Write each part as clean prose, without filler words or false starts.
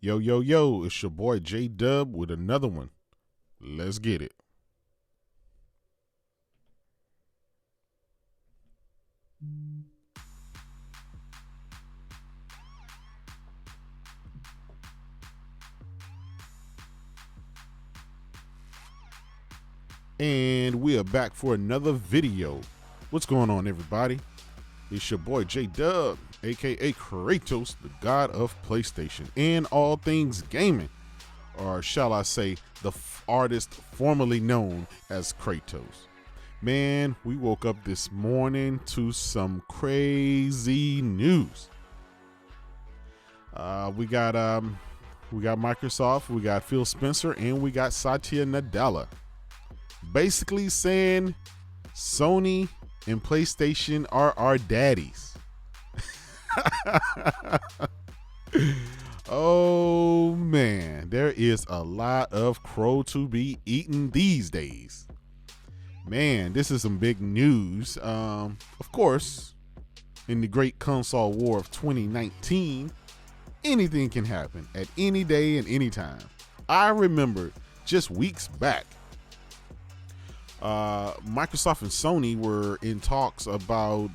Yo, yo, yo, it's your boy Jaydub with another one. Let's get it. And we are back for another video. What's going on, everybody? It's your boy Jaydub, aka Kratos, the god of PlayStation and all things gaming. Or shall I say, the artist formerly known as Kratos. Man, we woke up this morning to some crazy news. We got Microsoft, we got Phil Spencer, and we got Satya Nadella. Basically saying Sony and PlayStation are our daddies. Oh man, there is a lot of crow to be eaten these days. Man, this is some big news. Of course, in the great console war of 2019, anything can happen at any day and any time. I remember just weeks back, Microsoft and Sony were in talks about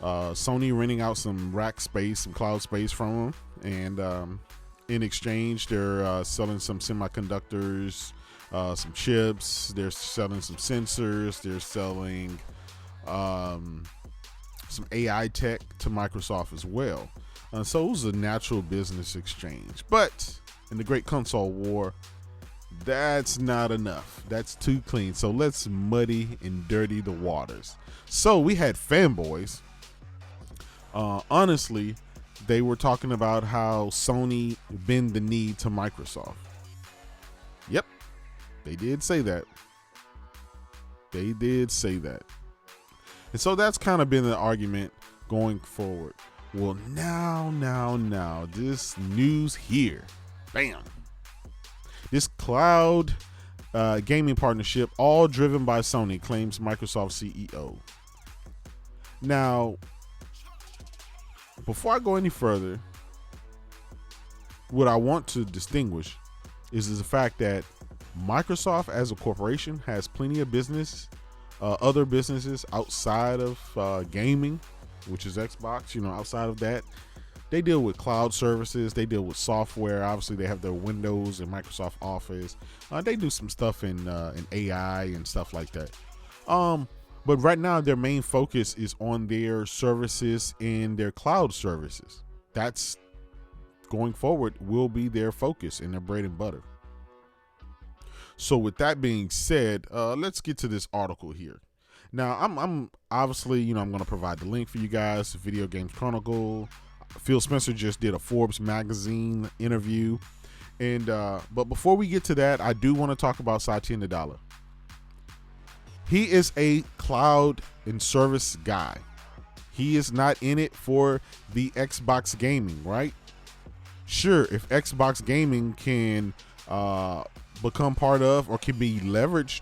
Sony renting out some rack space, some cloud space from them, and in exchange, they're selling some semiconductors, some chips. They're selling some sensors. They're selling some AI tech to Microsoft as well. So it was a natural business exchange. But in the great console war, that's not enough. That's too clean. So let's muddy and dirty the waters. So we had fanboys. Honestly, they were talking about how Sony bend the knee to Microsoft. Yep, they did say that. They did say that. And so that's kind of been the argument going forward. Well, now, this news here. Bam. This cloud gaming partnership, all driven by Sony, claims Microsoft CEO. Now, before I go any further, what I want to distinguish is the fact that Microsoft as a corporation has plenty of other businesses outside of gaming, which is Xbox. Outside of that, they deal with cloud services. They deal with software. Obviously, they have their Windows and Microsoft Office. They do some stuff in AI and stuff like that. But right now, their main focus is on their services and their cloud services. That's going forward will be their focus and their bread and butter. So with that being said, let's get to this article here. Now, I'm obviously, I'm going to provide the link for you guys. Video Games Chronicle. Phil Spencer just did a Forbes magazine interview. And but before we get to that, I do want to talk about Satya Nadella. He is a cloud and service guy. He is not in it for the Xbox gaming, right? Sure, if Xbox gaming can become part of or can be leveraged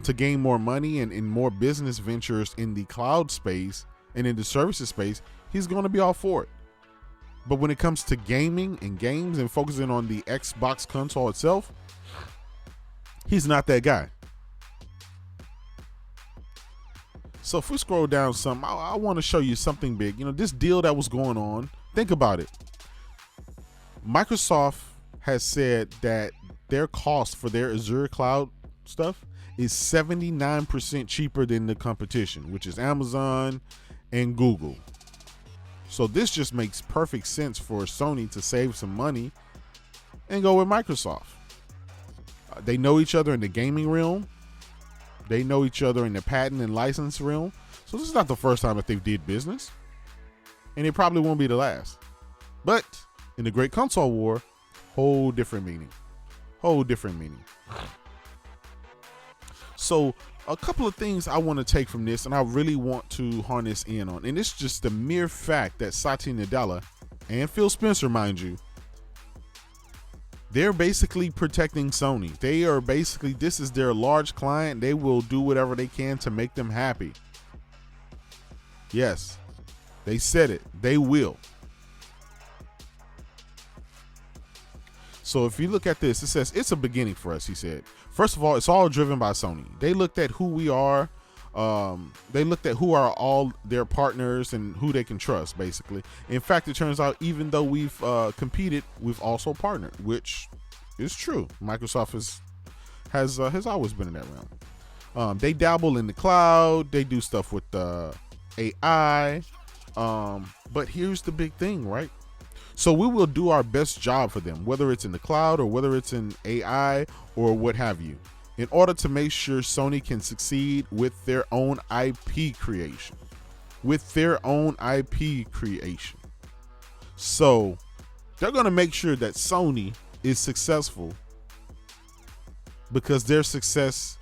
to gain more money and more business ventures in the cloud space and in the services space, he's going to be all for it. But when it comes to gaming and games and focusing on the Xbox console itself, he's not that guy. So if we scroll down some, I want to show you something big. This deal that was going on, think about it. Microsoft has said that their cost for their Azure cloud stuff is 79% cheaper than the competition, which is Amazon and Google. So this just makes perfect sense for Sony to save some money and go with Microsoft. They know each other in the gaming realm. They know each other in the patent and license realm. So this is not the first time that they've did business. And it probably won't be the last. But in the great console war, whole different meaning. So a couple of things I want to take from this, and I really want to harness in on. And it's just the mere fact that Satya Nadella and Phil Spencer, mind you, they're basically protecting Sony. They are basically, this is their large client. They will do whatever they can to make them happy. Yes, they said it. They will. So if you look at this, it says it's a beginning for us, he said. First of all, it's all driven by Sony. They looked at who we are. They looked at who are all their partners and who they can trust, basically. In fact, it turns out even though we've competed, we've also partnered, which is true. Microsoft has always been in that realm. They dabble in the cloud. They do stuff with AI. But here's the big thing, right? So we will do our best job for them, whether it's in the cloud or whether it's in AI or what have you, in order to make sure Sony can succeed with their own IP creation. So they're going to make sure that Sony is successful because their success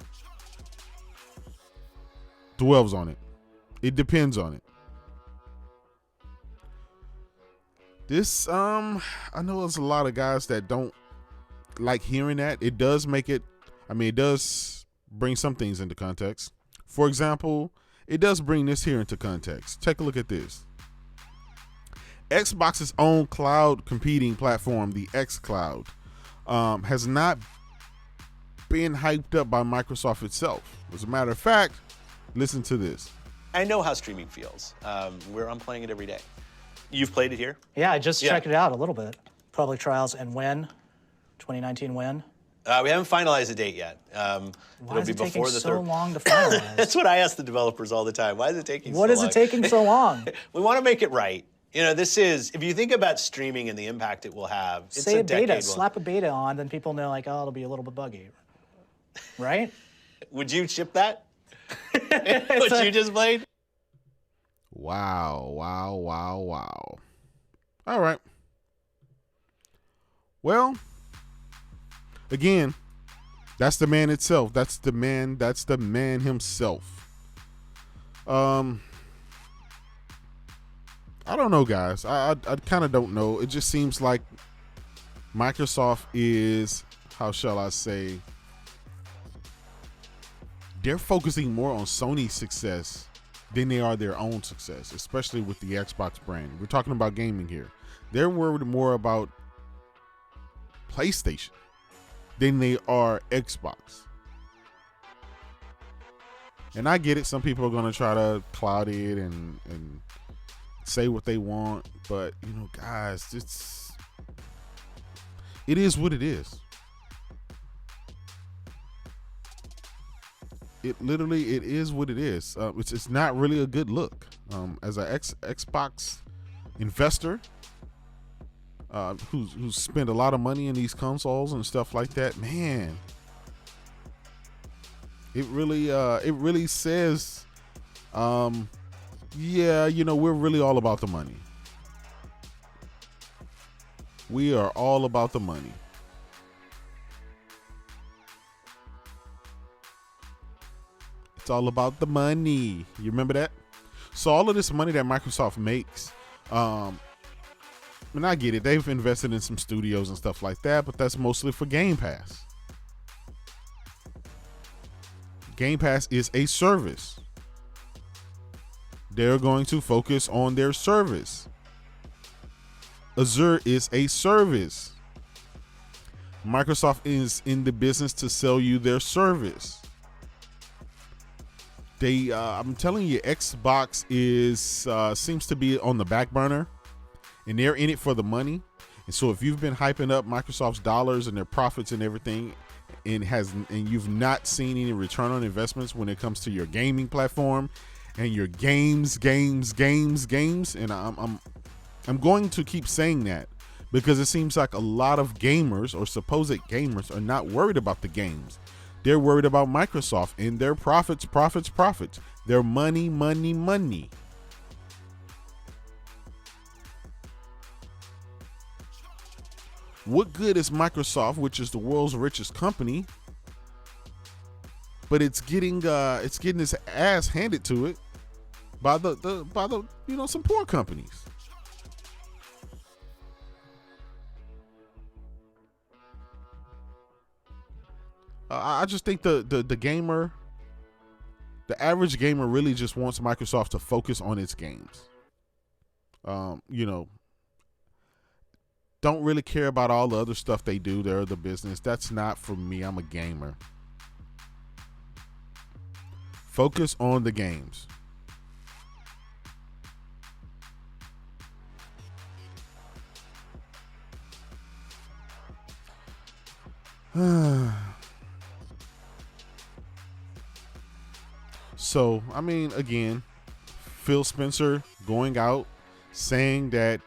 dwells on it. It depends on it. This, I know there's a lot of guys that don't like hearing that. It does make it, it does bring some things into context. For example, it does bring this here into context. Take a look at this. Xbox's own cloud competing platform, the xCloud, has not been hyped up by Microsoft itself. As a matter of fact, listen to this. I know how streaming feels. I'm playing it every day. You've played it here? Yeah, I just checked it out a little bit. Public trials and when? 2019 when? We haven't finalized the date yet. Why is it taking so long to finalize? That's what I ask the developers all the time. Why is it taking so long? What is it taking so long? We want to make it right. You know, this is, if you think about streaming and the impact it will have, it's Say a beta, decade slap a beta on, then people know, like, oh, it'll be a little bit buggy. Right? Would you ship that? What you just played? Wow. All right. Well, again, that's the man itself. That's the man himself. I don't know, guys. I kind of don't know. It just seems like Microsoft is, how shall I say, they're focusing more on Sony's success than they are their own success, especially with the Xbox brand. We're talking about gaming here. They're worried more about PlayStation than they are Xbox. And I get it. Some people are going to try to cloud it and say what they want. But, guys, it is what it is. It is what it is. It's not really a good look. As an Xbox investor who's spent a lot of money in these consoles and stuff like that, man, it really says, we're really all about the money. We are all about the money. It's all about the money. You remember that? So all of this money that Microsoft makes, and I get it. They've invested in some studios and stuff like that, but that's mostly for Game Pass. Game Pass is a service. They're going to focus on their service. Azure is a service. Microsoft is in the business to sell you their service. I'm telling you, Xbox seems to be on the back burner, and they're in it for the money. And so if you've been hyping up Microsoft's dollars and their profits and everything, and you've not seen any return on investments when it comes to your gaming platform and your games, and I'm going to keep saying that because it seems like a lot of gamers or supposed gamers are not worried about the games. They're worried about Microsoft and their profits. Their money. What good is Microsoft, which is the world's richest company, but it's getting its ass handed to it by the some poor companies. I just think the gamer, the average gamer, really just wants Microsoft to focus on its games. Don't Don't really care about all the other stuff they do. They're the business. That's not for me. I'm a gamer. Focus on the games. So, I mean, again, Phil Spencer going out saying that,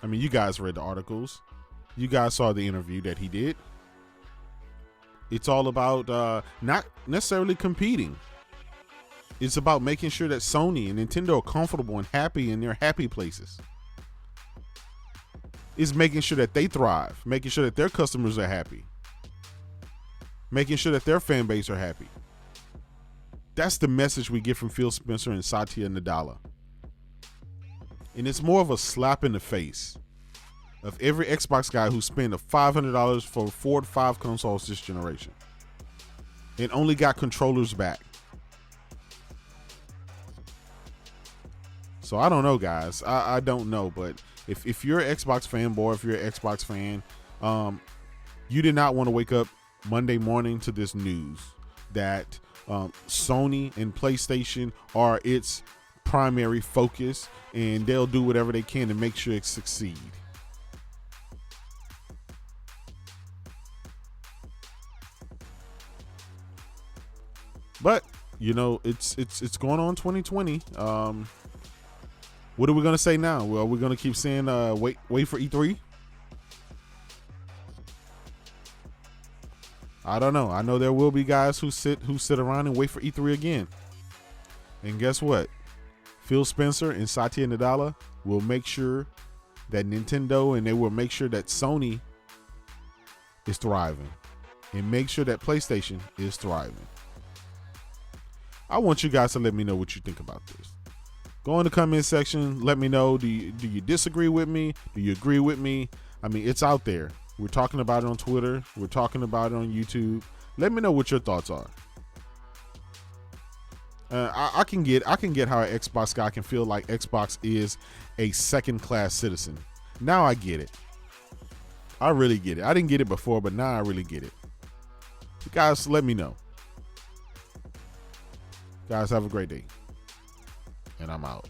I mean, you guys read the articles. You guys saw the interview that he did. It's all about not necessarily competing. It's about making sure that Sony and Nintendo are comfortable and happy in their happy places. It's making sure that they thrive, making sure that their customers are happy, making sure that their fan base are happy. That's the message we get from Phil Spencer and Satya Nadella. And it's more of a slap in the face of every Xbox guy who spent $500 for 4 to 5 consoles this generation and only got controllers back. So I don't know, guys. I don't know, but if you're an Xbox fanboy, if you're an Xbox fan, you did not want to wake up Monday morning to this news that Sony and PlayStation are its primary focus, and they'll do whatever they can to make sure it succeed. But you know, it's going on 2020. What are we gonna say now? Well, we're gonna keep saying wait for E3. I don't know. I know there will be guys who sit around and wait for E3 again. And guess what? Phil Spencer and Satya Nadella will make sure that Nintendo, and they will make sure that Sony is thriving, and make sure that PlayStation is thriving. I want you guys to let me know what you think about this. Go in the comment section. Let me know. Do you disagree with me? Do you agree with me? I mean, it's out there. We're talking about it on Twitter. We're talking about it on YouTube. Let me know what your thoughts are. I can get how an Xbox guy can feel like Xbox is a second-class citizen. Now I get it. I really get it. I didn't get it before, but now I really get it. You guys, let me know. Guys, have a great day. And I'm out.